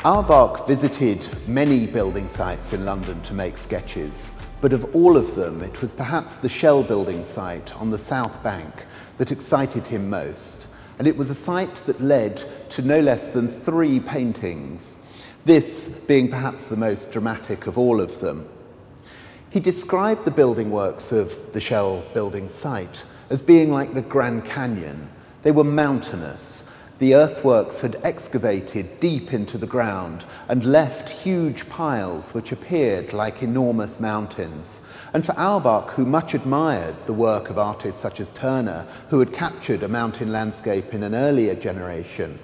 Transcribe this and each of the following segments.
Auerbach visited many building sites in London to make sketches, but of all of them, it was perhaps the Shell building site on the South Bank that excited him most. And it was a site that led to no less than 3 paintings, this being perhaps the most dramatic of all of them. He described the building works of the Shell building site as being like the Grand Canyon. They were mountainous. The earthworks had excavated deep into the ground and left huge piles which appeared like enormous mountains. And for Auerbach, who much admired the work of artists such as Turner, who had captured a mountain landscape in an earlier generation,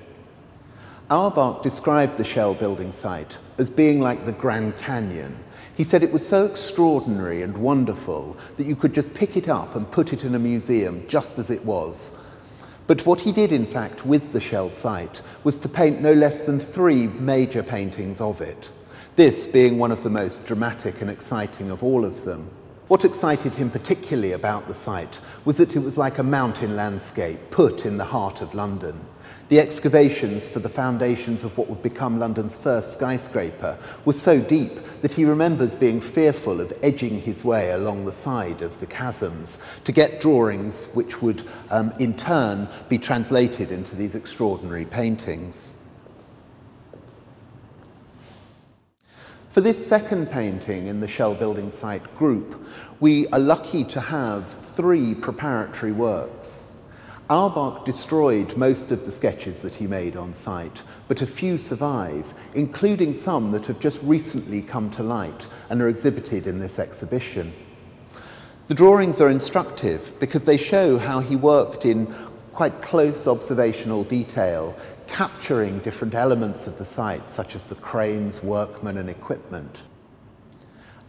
Auerbach described the Shell building site as being like the Grand Canyon. He said it was so extraordinary and wonderful that you could just pick it up and put it in a museum just as it was. But what he did, in fact, with the Shell site was to paint no less than 3 major paintings of it, this being one of the most dramatic and exciting of all of them. What excited him particularly about the site was that it was like a mountain landscape put in the heart of London. The excavations for the foundations of what would become London's first skyscraper were so deep that he remembers being fearful of edging his way along the side of the chasms to get drawings which would in turn be translated into these extraordinary paintings. For this second painting in the Shell building site group, we are lucky to have 3 preparatory works. Auerbach destroyed most of the sketches that he made on site, but a few survive, including some that have just recently come to light and are exhibited in this exhibition. The drawings are instructive because they show how he worked in quite close observational detail, capturing different elements of the site, such as the cranes, workmen, and equipment.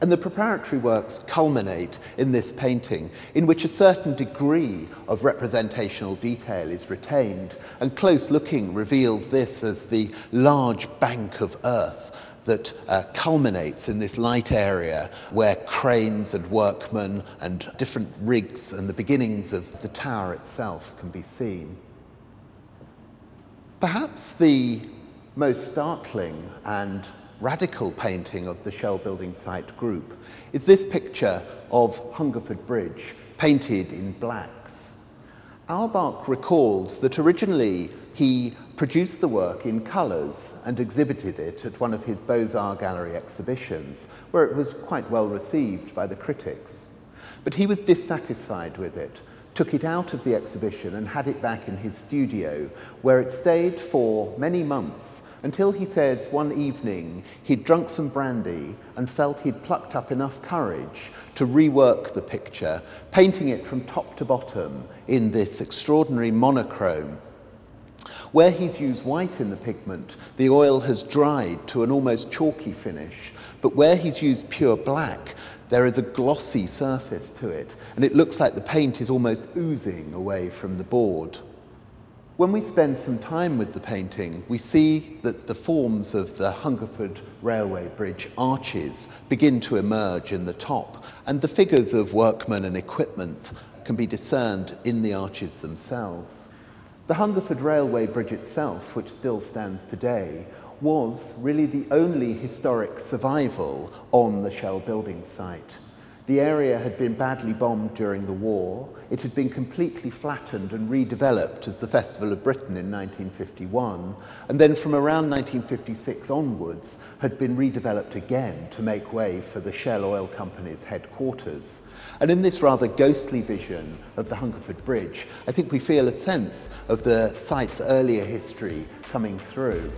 And the preparatory works culminate in this painting, in which a certain degree of representational detail is retained, and close looking reveals this as the large bank of earth that culminates in this light area where cranes and workmen and different rigs and the beginnings of the tower itself can be seen. Perhaps the most startling and radical painting of the Shell building site group is this picture of Hungerford Bridge, painted in blacks. Auerbach recalled that originally he produced the work in colours and exhibited it at one of his Beaux-Arts Gallery exhibitions, where it was quite well received by the critics. But he was dissatisfied with it, took it out of the exhibition and had it back in his studio, where it stayed for many months, until he says one evening he'd drunk some brandy and felt he'd plucked up enough courage to rework the picture, painting it from top to bottom in this extraordinary monochrome. Where he's used white in the pigment, the oil has dried to an almost chalky finish, but where he's used pure black, there is a glossy surface to it, and it looks like the paint is almost oozing away from the board. When we spend some time with the painting, we see that the forms of the Hungerford Railway Bridge arches begin to emerge in the top, and the figures of workmen and equipment can be discerned in the arches themselves. The Hungerford Railway Bridge itself, which still stands today, was really the only historic survival on the Shell building site. The area had been badly bombed during the war. It had been completely flattened and redeveloped as the Festival of Britain in 1951, and then from around 1956 onwards had been redeveloped again to make way for the Shell Oil Company's headquarters. And in this rather ghostly vision of the Hungerford Bridge, I think we feel a sense of the site's earlier history coming through.